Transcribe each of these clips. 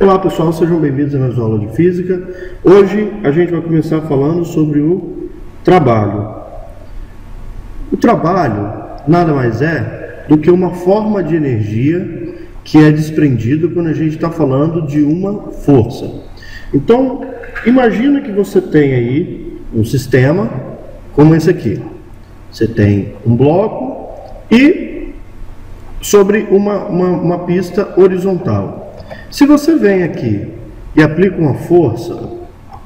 Olá pessoal, sejam bem-vindos à nossa aula de Física. Hoje a gente vai começar falando sobre o trabalho. O trabalho nada mais é do que uma forma de energia que é desprendida quando a gente está falando de uma força. Então, imagina que você tem aí um sistema como esse aqui. Você tem um bloco e sobre uma pista horizontal. Se você vem aqui e aplica uma força,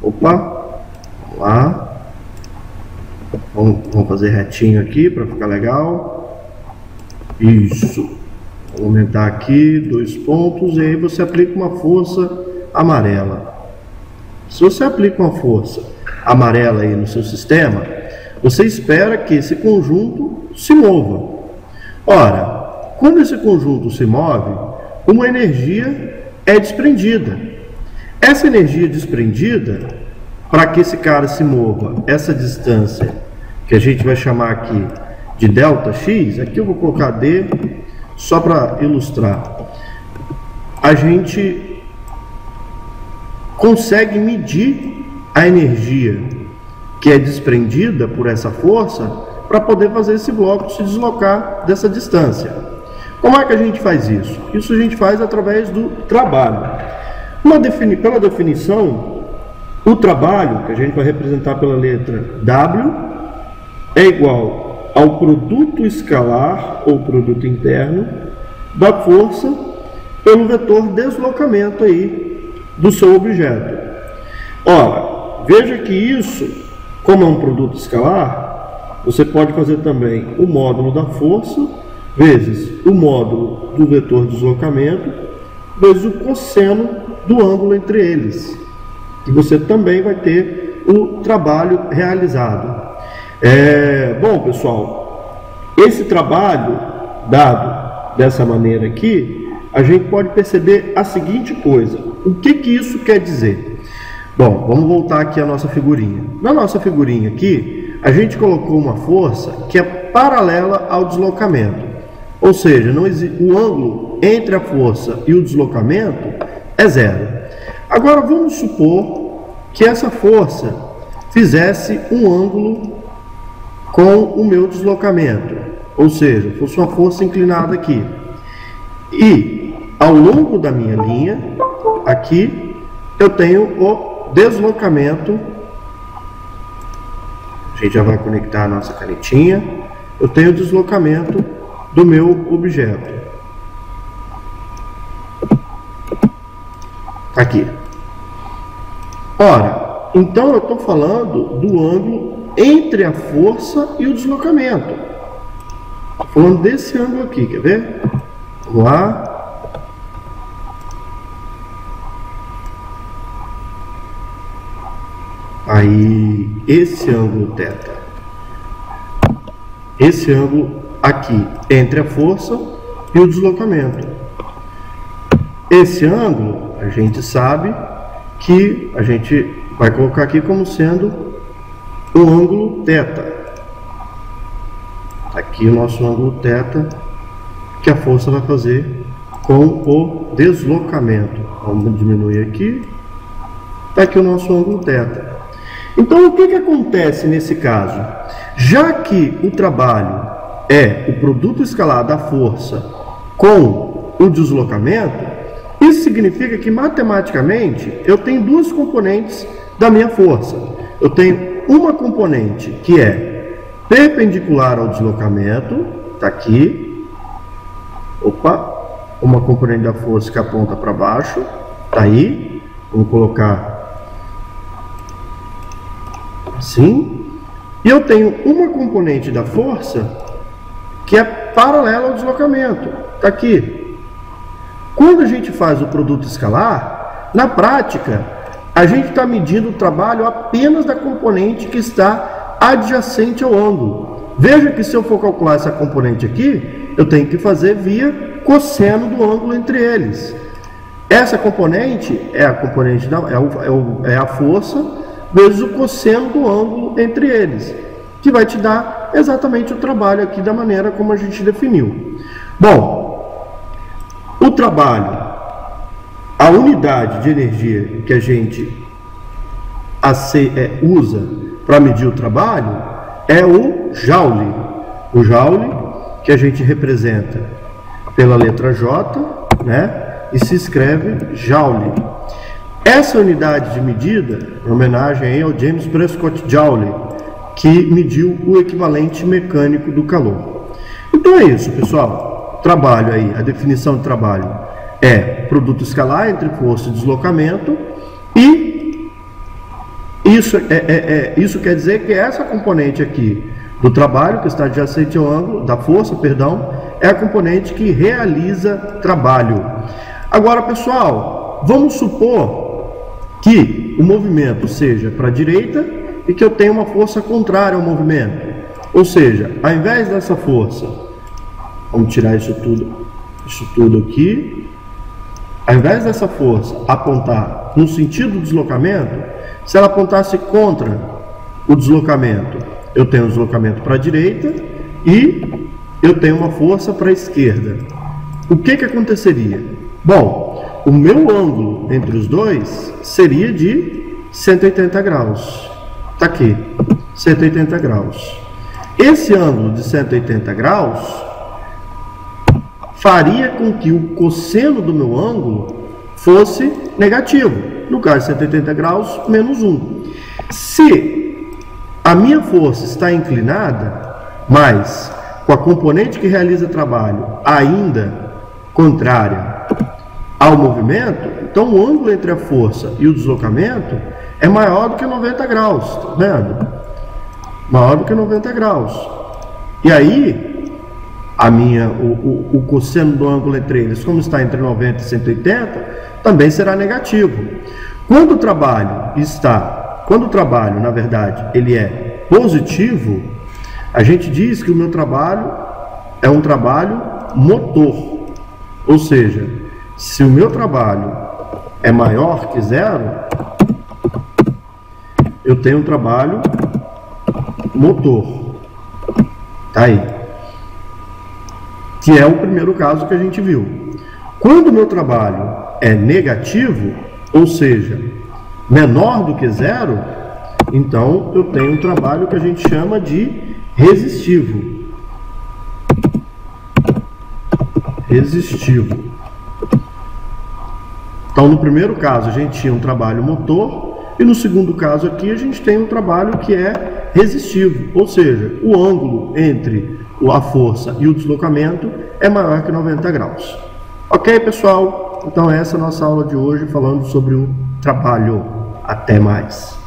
vamos lá, vamos fazer retinho aqui para ficar legal, isso, vou aumentar aqui 2 pontos, e aí você aplica uma força amarela. Se você aplica uma força amarela aí no seu sistema, você espera que esse conjunto se mova. Ora, quando esse conjunto se move, uma energia é desprendida. Essa energia desprendida, para que esse cara se mova, essa distância, que a gente vai chamar aqui de ΔX, aqui eu vou colocar D, só para ilustrar, a gente consegue medir a energia que é desprendida por essa força para poder fazer esse bloco se deslocar dessa distância. Como é que a gente faz isso? Isso a gente faz através do trabalho. Pela definição, o trabalho, que a gente vai representar pela letra W, é igual ao produto escalar, ou produto interno, da força pelo vetor deslocamento aí do seu objeto. Ora, veja que isso, como é um produto escalar, você pode fazer também o módulo da força vezes o módulo do vetor de deslocamento, vezes o cosseno do ângulo entre eles. E você também vai ter o trabalho realizado. Bom, pessoal, esse trabalho dado dessa maneira aqui, a gente pode perceber a seguinte coisa. O que isso quer dizer? Bom, vamos voltar aqui à nossa figurinha. Na nossa figurinha aqui, a gente colocou uma força que é paralela ao deslocamento. Ou seja, o ângulo entre a força e o deslocamento é zero. Agora vamos supor que essa força fizesse um ângulo com o meu deslocamento. Ou seja, fosse uma força inclinada aqui. E ao longo da minha linha, aqui, eu tenho o deslocamento. A gente já vai conectar a nossa canetinha. Eu tenho o deslocamento do meu objeto. Aqui. Ora, então eu estou falando do ângulo entre a força e o deslocamento. Estou falando desse ângulo aqui, quer ver? Vamos lá. Aí, esse ângulo θ. Esse ângulo aqui entre a força e o deslocamento. Esse ângulo a gente sabe que a gente vai colocar aqui como sendo o ângulo θ. Aqui o nosso ângulo θ que a força vai fazer com o deslocamento. Vamos diminuir aqui. Está aqui o nosso ângulo θ. Então o que acontece nesse caso? Já que o trabalho é o produto escalar da força com o deslocamento, isso significa que matematicamente eu tenho duas componentes da minha força. Eu tenho uma componente que é perpendicular ao deslocamento, está aqui, uma componente da força que aponta para baixo, está aí, vamos colocar assim, e eu tenho uma componente da força que é paralela ao deslocamento, está aqui. Quando a gente faz o produto escalar, na prática, a gente está medindo o trabalho apenas da componente que está adjacente ao ângulo. Veja que se eu for calcular essa componente aqui, eu tenho que fazer via cosseno do ângulo entre eles. Essa componente é a componente é a força vezes o cosseno do ângulo entre eles, que vai te dar exatamente o trabalho aqui da maneira como a gente definiu. Bom, o trabalho a unidade de energia que a gente usa para medir o trabalho é o Joule. O Joule que a gente representa pela letra J, né? E se escreve Joule. Essa unidade de medida, em homenagem aí ao James Prescott Joule, que mediu o equivalente mecânico do calor. Então é isso, pessoal. Trabalho aí, a definição de trabalho é produto escalar entre força e deslocamento, e isso quer dizer que essa componente aqui do trabalho, que está adjacente ao ângulo, da força, perdão, é a componente que realiza trabalho. Agora, pessoal, vamos supor que o movimento seja para a direita e que eu tenha uma força contrária ao movimento. Ou seja, ao invés dessa força, vamos tirar isso tudo aqui, ao invés dessa força apontar no sentido do deslocamento, se ela apontasse contra o deslocamento, eu tenho um deslocamento para a direita e eu tenho uma força para a esquerda. O que aconteceria? Bom, o meu ângulo entre os dois seria de 180 graus. Está aqui, 180 graus. Esse ângulo de 180 graus faria com que o cosseno do meu ângulo fosse negativo. No caso de 180 graus, menos 1. Se a minha força está inclinada, mas com a componente que realiza trabalho ainda contrária ao movimento, então o ângulo entre a força e o deslocamento é maior do que 90 graus, tá vendo? Maior do que 90 graus. E aí, o cosseno do ângulo entre eles, como está entre 90 e 180, também será negativo. Quando o trabalho, na verdade, ele é positivo, a gente diz que o meu trabalho é um trabalho motor. Ou seja, se o meu trabalho é maior que zero, eu tenho um trabalho motor. Tá aí. Que é o primeiro caso que a gente viu. Quando o meu trabalho é negativo, ou seja, menor do que zero, então eu tenho um trabalho que a gente chama de resistivo. Resistivo. Então, no primeiro caso, a gente tinha um trabalho motor, e no segundo caso aqui, a gente tem um trabalho que é resistivo, ou seja, o ângulo entre a força e o deslocamento é maior que 90 graus. Ok, pessoal? Então, essa é a nossa aula de hoje, falando sobre o trabalho. Até mais!